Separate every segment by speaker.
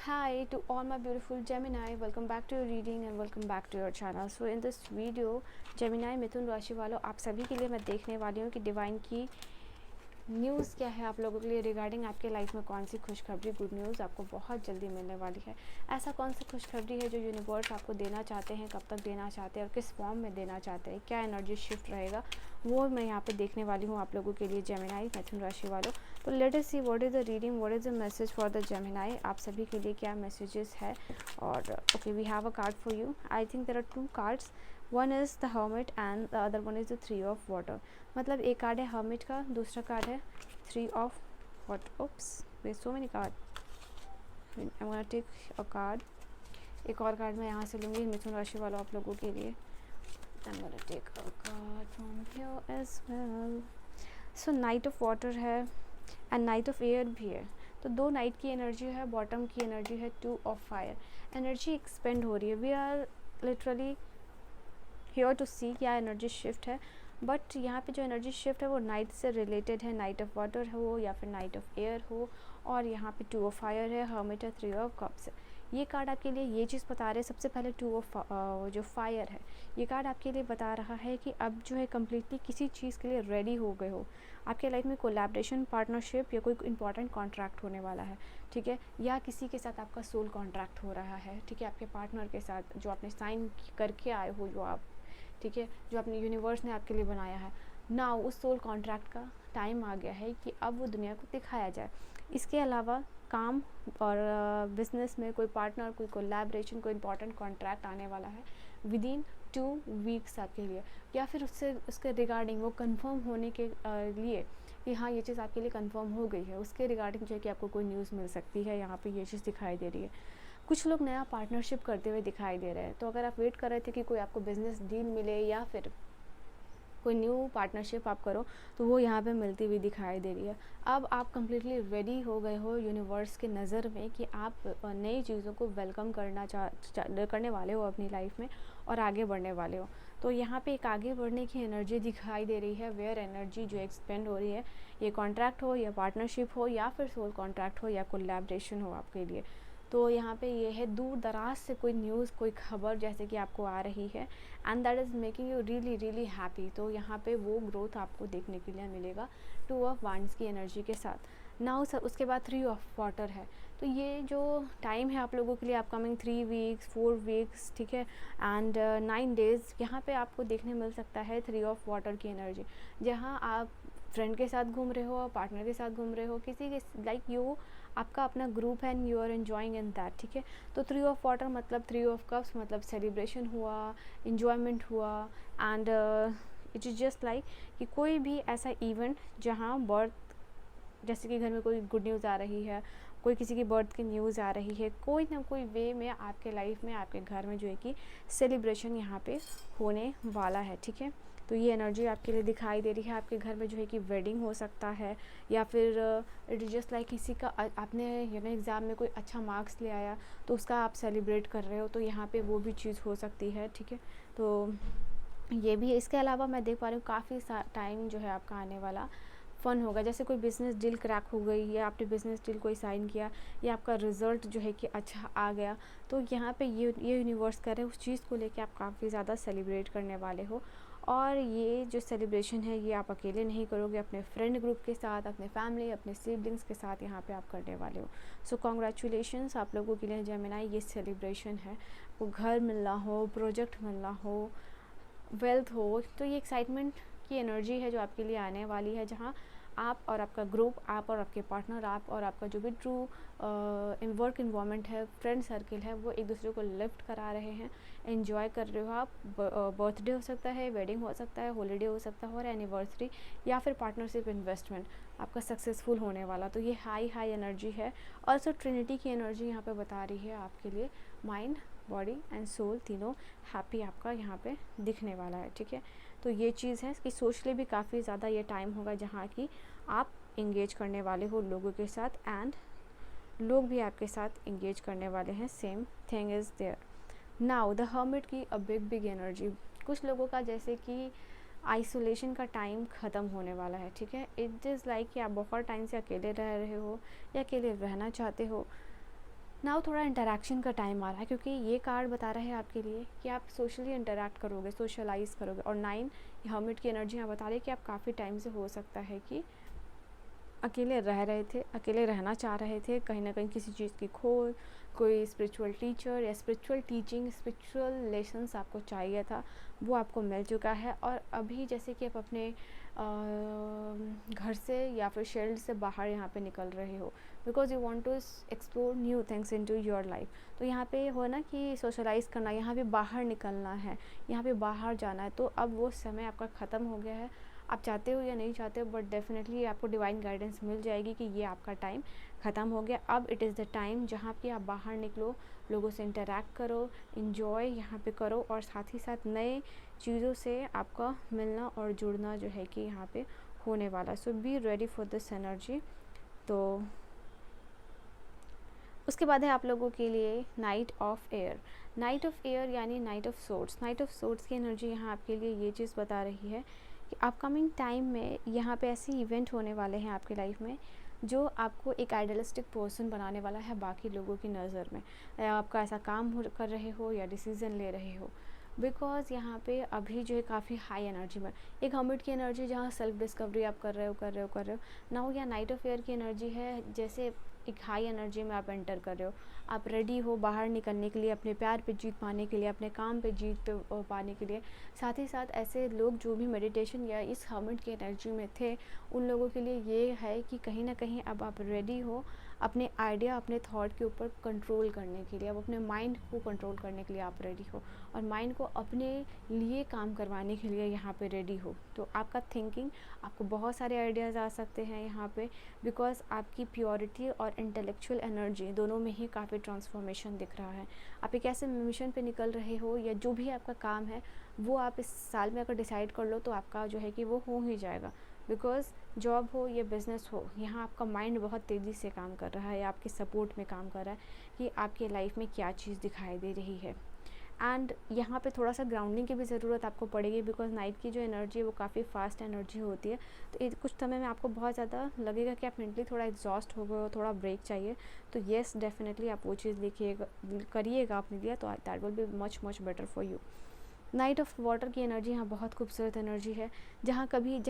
Speaker 1: Hi to all my beautiful Gemini, welcome back to your reading and welcome back to your channel. So in this video Gemini मिथुन राशि वालों, आप सभी के लिए मैं देखने वाली हूँ कि डिवाइन की न्यूज़ क्या है आप लोगों के लिए रिगार्डिंग आपके लाइफ में कौन सी खुशखबरी गुड न्यूज़ आपको बहुत जल्दी मिलने वाली है। ऐसा कौन सी खुशखबरी है जो यूनिवर्स आपको देना चाहते हैं, कब तक देना चाहते हैं और किस फॉर्म में देना चाहते हैं, क्या एनर्जी शिफ्ट रहेगा वो मैं यहाँ पे देखने वाली हूँ आप लोगों के लिए जेमिनाई मिथुन राशि वालों। तो let us see what is the reading, what is the message for the Gemini, आप सभी के लिए क्या मैसेजेस है। और okay we have a card for you. I think there are two cards, one is the hermit and the other one is the three of water. मतलब एक card है हर्मिट का, दूसरा कार्ड है three of water. Oops way so many card, I am gonna take a card. एक और card मैं यहाँ से लूँगी मिथुन राशि वालों आप लोगों के लिए। I'm gonna take a card from here as well. So night of water है एंड नाइट ऑफ एयर भी है। तो दो नाइट की एनर्जी है, बॉटम की एनर्जी है two of fire. Energy expand हो रही है, we are literally here to see क्या एनर्जी शिफ्ट है। बट यहाँ पे जो एनर्जी शिफ्ट है वो नाइट से रिलेटेड है, नाइट ऑफ वाटर हो या फिर नाइट ऑफ एयर हो। और यहाँ पे टू ऑफ फायर है, हर्मिट है, थ्री ऑफ कप्स है। ये कार्ड आपके लिए ये चीज़ बता रहे हैं। सबसे पहले टू ऑफ जो फायर है, ये कार्ड आपके लिए बता रहा है कि अब जो है कम्प्लीटली किसी चीज़ के लिए रेडी हो गए हो। आपके लाइफ में कोलैबोरेशन, पार्टनरशिप या कोई इंपॉर्टेंट कॉन्ट्रैक्ट होने वाला है, ठीक है। या किसी के साथ आपका सोल कॉन्ट्रैक्ट हो रहा है, ठीक है। आपके पार्टनर के साथ जो आपने साइन करके आए हो, जो आप, ठीक है, जो अपने यूनिवर्स ने आपके लिए बनाया है ना, उस सोल कॉन्ट्रैक्ट का टाइम आ गया है कि अब वो दुनिया को दिखाया जाए। इसके अलावा काम और बिजनेस में कोई पार्टनर, कोई कोलैबोरेशन, कोई इंपॉर्टेंट कॉन्ट्रैक्ट आने वाला है विद इन 2 वीक्स आपके लिए, या फिर उससे उसके रिगार्डिंग वो कंफर्म होने के लिए कि हाँ ये चीज़ आपके लिए कंफर्म हो गई है, उसके रिगार्डिंग जो है कि आपको कोई न्यूज़ मिल सकती है। यहाँ पे ये चीज़ दिखाई दे रही है। कुछ लोग नया पार्टनरशिप करते हुए दिखाई दे रहे हैं। तो अगर आप वेट कर रहे थे कि कोई आपको बिजनेस डील मिले या फिर कोई न्यू पार्टनरशिप आप करो, तो वो यहाँ पे मिलती हुई दिखाई दे रही है। अब आप कम्प्लीटली रेडी हो गए हो यूनिवर्स के नज़र में कि आप नई चीज़ों को वेलकम करने वाले हो अपनी लाइफ में और आगे बढ़ने वाले हो। तो यहाँ पे एक आगे बढ़ने की एनर्जी दिखाई दे रही है, वेयर एनर्जी जो एक्सपेंड हो रही है। ये कॉन्ट्रैक्ट हो या पार्टनरशिप हो या फिर सोल कॉन्ट्रैक्ट हो या कोलैबोरेशन हो आपके लिए। तो यहाँ पे ये है दूर दराज से कोई न्यूज़, कोई खबर जैसे कि आपको आ रही है and that is making you really really happy. तो यहाँ पे वो ग्रोथ आपको देखने के लिए मिलेगा टू ऑफ वांड्स की एनर्जी के साथ। नाउ उसके बाद थ्री ऑफ वाटर है। तो ये जो टाइम है आप लोगों के लिए अपकमिंग 3 वीक्स 4 वीक्स, ठीक है, एंड 9 डेज़, यहाँ पे आपको देखने मिल सकता है थ्री ऑफ वाटर की एनर्जी। जहाँ आप फ्रेंड के साथ घूम रहे हो, पार्टनर के साथ घूम रहे हो, किसी के लाइक यू, आपका अपना ग्रुप है and you are enjoying in that, ठीक है। तो थ्री ऑफ वाटर मतलब थ्री ऑफ कप्स मतलब सेलिब्रेशन हुआ, इन्जॉयमेंट हुआ and it is just like कि कोई भी ऐसा इवेंट जहाँ बर्थ, जैसे कि घर में कोई गुड न्यूज़ आ रही है, कोई किसी की बर्थ की न्यूज़ आ रही है, कोई ना कोई वे में आपके लाइफ में, आपके घर में जो है कि सेलिब्रेशन यहाँ पे होने वाला है, ठीक है। तो ये एनर्जी आपके लिए दिखाई दे रही है। आपके घर में जो है कि वेडिंग हो सकता है या फिर इट इज़ जस्ट लाइक किसी का आपने एग्ज़ाम में कोई अच्छा मार्क्स ले आया तो उसका आप सेलिब्रेट कर रहे हो, तो यहाँ पे वो भी चीज़ हो सकती है, ठीक है। तो ये भी है। इसके अलावा मैं देख पा रही हूँ काफ़ी टाइम जो है आपका आने वाला फ़न होगा। जैसे कोई बिज़नेस डील क्रैक हो गई या आपने बिज़नेस डील कोई साइन किया या आपका रिज़ल्ट जो है कि अच्छा आ गया, तो यहाँ पे ये यूनिवर्स कर रहे हैं उस चीज़ को लेके आप काफ़ी ज़्यादा सेलिब्रेट करने वाले हो। और ये जो सेलिब्रेशन है ये आप अकेले नहीं करोगे, अपने फ्रेंड ग्रुप के साथ, अपने फैमिली, अपने सिबलिंग्स के साथ यहाँ पे आप करने वाले हो। सो कॉन्ग्रेचुलेशंस आप लोगों के लिए जेमिनाई। ये सेलिब्रेशन है, वो घर मिलना हो, प्रोजेक्ट मिलना हो, वेल्थ हो, तो ये एक्साइटमेंट की एनर्जी है जो आपके लिए आने वाली है, जहाँ आप और आपका ग्रुप, आप और आपके पार्टनर, आप और आपका जो भी ट्रू वर्क इन्वायरमेंट है, फ्रेंड सर्किल है, वो एक दूसरे को लिफ्ट करा रहे हैं, एंजॉय कर रहे हो आप। बर्थडे हो सकता है, वेडिंग हो सकता है, हॉलीडे हो सकता है और एनिवर्सरी या फिर पार्टनरशिप इन्वेस्टमेंट आपका सक्सेसफुल होने वाला। तो ये हाई एनर्जी है। ऑल्सो ट्रिनिटी की एनर्जी यहाँ पे बता रही है आपके लिए। माइंड, बॉडी एंड सोल तीनों हैप्पी आपका यहाँ पे दिखने वाला है, ठीक है। तो ये चीज़ है कि सोशली भी काफ़ी ज़्यादा ये टाइम होगा जहाँ की आप इंगेज करने वाले हो लोगों के साथ एंड लोग भी आपके साथ इंगेज करने वाले हैं। Same thing is there. Now the hermit की अ बिग एनर्जी। कुछ लोगों का जैसे कि आइसोलेशन का टाइम ख़त्म होने वाला है, ठीक है। इट इज़ लाइक कि आप बहुत टाइम से अकेले रह रहे हो या अकेले रहना चाहते हो। नाउ थोड़ा इंटरेक्शन का टाइम आ रहा है, क्योंकि ये कार्ड बता रहा है आपके लिए कि आप सोशली इंटरेक्ट करोगे, सोशलाइज करोगे। और 9 हर्मिट की एनर्जी यहाँ बता रही है कि आप काफ़ी टाइम से हो सकता है कि अकेले रह रहे थे, अकेले रहना चाह रहे थे, कहीं ना कहीं किसी चीज़ की खोज, कोई स्पिरिचुअल टीचर या स्पिरिचुअल टीचिंग, स्पिरिचुअल लेसन्स आपको चाहिए था, वो आपको मिल चुका है। और अभी जैसे कि आप अपने घर से या फिर शेल्ड से बाहर यहाँ पे निकल रहे हो, because you want to explore new things into your life. तो यहाँ पे हो ना कि सोशलाइज करना, यहाँ पे बाहर निकलना है, यहाँ पे बाहर जाना है। तो अब वो समय आपका ख़त्म हो गया है, आप चाहते हो या नहीं चाहते हो, बट डेफिनेटली आपको डिवाइन गाइडेंस मिल जाएगी कि ये आपका टाइम ख़त्म हो गया। अब इट इज़ द टाइम जहाँ पे आप बाहर निकलो, लोगों से इंटरेक्ट करो, इन्जॉय यहाँ पे करो, और साथ ही साथ नए चीज़ों से आपका मिलना और जुड़ना जो है कि यहाँ पे होने वाला। So be ready for this energy. तो उसके बाद है आप लोगों के लिए knight of air. Knight of air यानी knight of swords. Knight of swords की एनर्जी यहाँ आपके लिए ये चीज़ बता रही है कि अपकमिंग टाइम में यहाँ पे ऐसे इवेंट होने वाले हैं आपकी लाइफ में जो आपको एक आइडियलिस्टिक पर्सन बनाने वाला है बाकी लोगों की नज़र में। या आपका ऐसा काम कर रहे हो या डिसीज़न ले रहे हो, बिकॉज यहाँ पे अभी जो है काफ़ी हाई एनर्जी में एक हर्मिट की एनर्जी, जहाँ सेल्फ डिस्कवरी आप कर रहे हो नाउ। या नाइट ऑफ एयर की एनर्जी है जैसे एक हाई एनर्जी में आप एंटर कर रहे हो, आप रेडी हो बाहर निकलने के लिए, अपने प्यार पे जीत पाने के लिए, अपने काम पे जीत पे पाने के लिए। साथ ही साथ ऐसे लोग जो भी मेडिटेशन या इस हर्मिट की एनर्जी में थे, उन लोगों के लिए ये है कि कहीं ना कहीं अब आप रेडी हो अपने आइडिया, अपने थॉट के ऊपर कंट्रोल करने के लिए। अब अपने माइंड को कंट्रोल करने के लिए आप रेडी हो, और माइंड को अपने लिए काम करवाने के लिए यहाँ पे रेडी हो। तो आपका थिंकिंग, आपको बहुत सारे आइडियाज़ आ सकते हैं यहाँ पे, बिकॉज आपकी प्योरिटी और इंटेलेक्चुअल एनर्जी दोनों में ही काफ़ी ट्रांसफॉर्मेशन दिख रहा है। आप एक ऐसे मिशन पे निकल रहे हो, या जो भी आपका काम है वो आप इस साल में अगर डिसाइड कर लो तो आपका जो है कि वो हो ही जाएगा। बिकॉज जॉब हो या बिज़नेस हो, यहाँ आपका माइंड बहुत तेज़ी से काम कर रहा है, आपके सपोर्ट में काम कर रहा है कि आपके लाइफ में क्या चीज़ दिखाई दे रही है। एंड यहाँ पे थोड़ा सा ग्राउंडिंग की भी ज़रूरत आपको पड़ेगी, बिकॉज नाइट की जो एनर्जी है वो काफ़ी फास्ट एनर्जी होती है। तो कुछ समय में आपको बहुत ज़्यादा लगेगा कि आप मेंटली थोड़ा एग्जॉस्ट हो गए हो, थोड़ा ब्रेक चाहिए। तो येस, डेफिनेटली आप वो चीज़ लिखिएगा, करिएगा अपने लिए, तो that will be much better for you. Night of water की एनर्जी यहाँ बहुत खूबसूरत एनर्जी है, जहाँ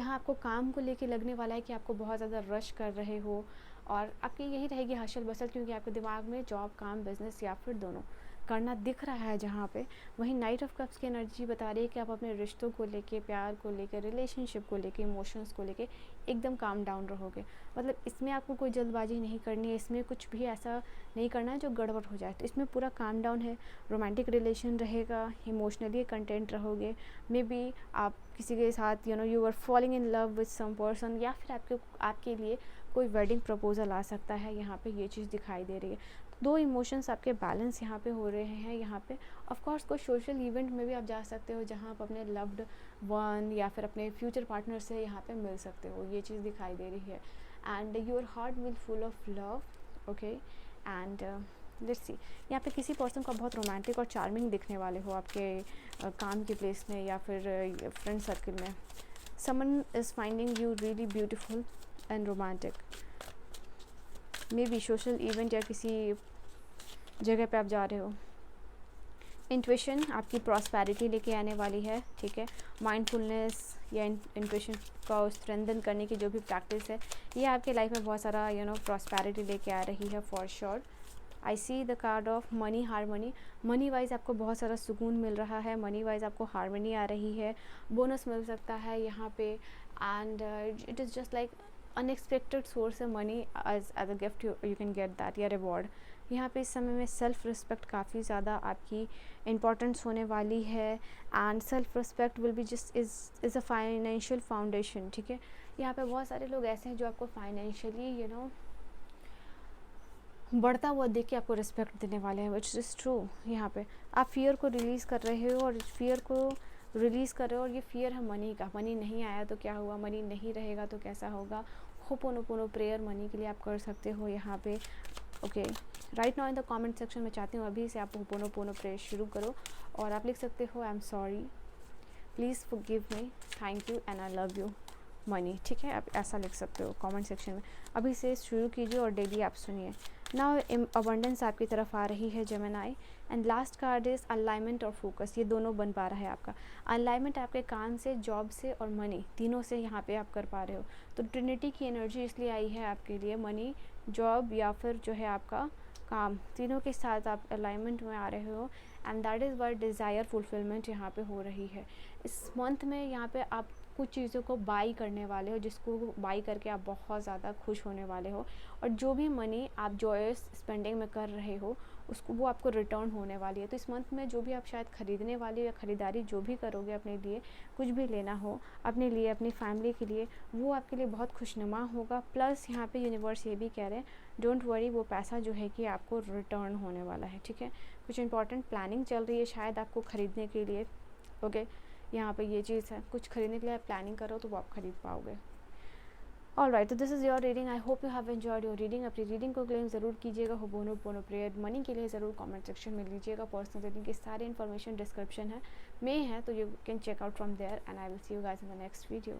Speaker 1: आपको काम को लेके लगने वाला है कि आपको बहुत ज़्यादा रश कर रहे हो, और आपकी यही रहेगी हशल बसल, क्योंकि आपके दिमाग में जॉब, काम, बिजनेस या फिर दोनों करना दिख रहा है जहाँ पे। वहीं नाइट ऑफ कप्स की एनर्जी बता रही है कि आप अपने रिश्तों को लेके, प्यार को लेके, रिलेशनशिप को लेके, इमोशंस को लेके एकदम काम डाउन रहोगे। मतलब इसमें आपको कोई जल्दबाजी नहीं करनी है, इसमें कुछ भी ऐसा नहीं करना है जो गड़बड़ हो जाए। तो इसमें पूरा काम डाउन है, रोमांटिक रिलेशन रहेगा, इमोशनली कंटेंट रहोगे। मे बी आप किसी के साथ you are falling in love with some person, या फिर आपके लिए कोई वेडिंग प्रपोजल आ सकता है। यहाँ पे ये चीज़ दिखाई दे रही है। दो इमोशंस आपके बैलेंस यहाँ पे हो रहे हैं यहाँ पे। ऑफ कोर्स कोई सोशल इवेंट में भी आप जा सकते हो, जहाँ आप अपने लव्ड वन या फिर अपने फ्यूचर पार्टनर से यहाँ पे मिल सकते हो, ये चीज़ दिखाई दे रही है। And your heart will full of love, okay. And let's see, यहाँ पे किसी पर्सन को बहुत रोमांटिक और चार्मिंग दिखने वाले हो आपके काम के प्लेस में या फिर फ्रेंड सर्कल में। Someone is finding you really beautiful and romantic. May be social event या किसी जगह पे आप जा रहे हो। इंट्यूशन आपकी प्रॉस्पेरिटी लेके आने वाली है, ठीक है। माइंडफुलनेस या इंट्यूशन का स्ट्रेंथन करने की जो भी प्रैक्टिस है, ये आपके लाइफ में बहुत सारा प्रॉस्पेरिटी लेके आ रही है for sure. I see the card of money harmony. Money wise आपको बहुत सारा सुकून मिल रहा है, मनी वाइज आपको हारमनी आ रही है, बोनस मिल सकता है यहाँ पे। And it is just like unexpected source है money, as a gift you can get that, या रिवॉर्ड। यहाँ पे इस समय में सेल्फ रिस्पेक्ट काफ़ी ज़्यादा आपकी इम्पॉर्टेंस होने वाली है। And self respect will be just is a financial foundation, ठीक है। यहाँ पे बहुत सारे लोग ऐसे हैं जो आपको फाइनेंशियली बढ़ता हुआ देख के आपको रिस्पेक्ट देने वाले हैं, विच इज़ ट्रू। यहाँ पे आप फियर को रिलीज़ कर रहे हो, और फियर को रिलीज़ कर रहे हो, और ये फियर है मनी का। मनी नहीं आया तो क्या हुआ, मनी नहीं रहेगा तो कैसा होगा। होपोनोपोनो प्रेयर मनी के लिए आप कर सकते हो यहाँ पे, okay. Right now in the comment section में चाहती हूँ अभी से आप होपोनोपोनो प्रेयर शुरू करो, और आप लिख सकते हो I am sorry, please forgive me, thank you and I love you money, ठीक है। आप ऐसा लिख सकते हो कमेंट सेक्शन में। अभी से शुरू कीजिए और डेली आप सुनिए। नाउ अबंडेंस आपकी तरफ आ रही है Gemini. And last card is alignment और फोकस, ये दोनों बन पा रहा है आपका। अलाइनमेंट आपके काम से, जॉब से और मनी तीनों से यहाँ पे आप कर पा रहे हो। तो ट्रिनिटी की एनर्जी इसलिए आई है आपके लिए, मनी, जॉब या फिर जो है आपका काम, तीनों के साथ आप अलाइनमेंट में आ रहे हो। And that is what desire fulfilment यहाँ पे हो रही है। इस मंथ में यहाँ पे आप कुछ चीज़ों को बाई करने वाले हो, जिसको बाई करके आप बहुत ज़्यादा खुश होने वाले हो। और जो भी मनी आप जॉयस स्पेंडिंग में कर रहे हो उसको, वो आपको रिटर्न होने वाली है। तो इस मंथ में जो भी आप शायद ख़रीदने वाले हो या ख़रीदारी जो भी करोगे अपने लिए, कुछ भी लेना हो अपने लिए, अपनी फैमिली के लिए, वो आपके लिए बहुत खुशनुमा होगा। प्लस यहाँ पे यूनिवर्स ये भी कह रहे हैं डोंट वरी, वो पैसा जो है कि आपको रिटर्न होने वाला है। ठीक है, कुछ इंपॉर्टेंट प्लानिंग चल रही है शायद आपको ख़रीदने के लिए। ओके, यहाँ पे ये चीज़ है, कुछ खरीदने के लिए आप प्लानिंग करो तो वो आप खरीद पाओगे। ऑल राइट, तो this is your reading. I hope you have enjoyed your reading. अपनी रीडिंग को क्लेम ज़रूर कीजिएगा। होपोनोपोनो प्रेयर मनी के लिए ज़रूर कमेंट सेक्शन में लीजिएगा। पर्सनल रीडिंग की सारी इन्फॉर्मेशन डिस्क्रिप्शन में है, तो you can check out from there. And I will see you guys in the next video.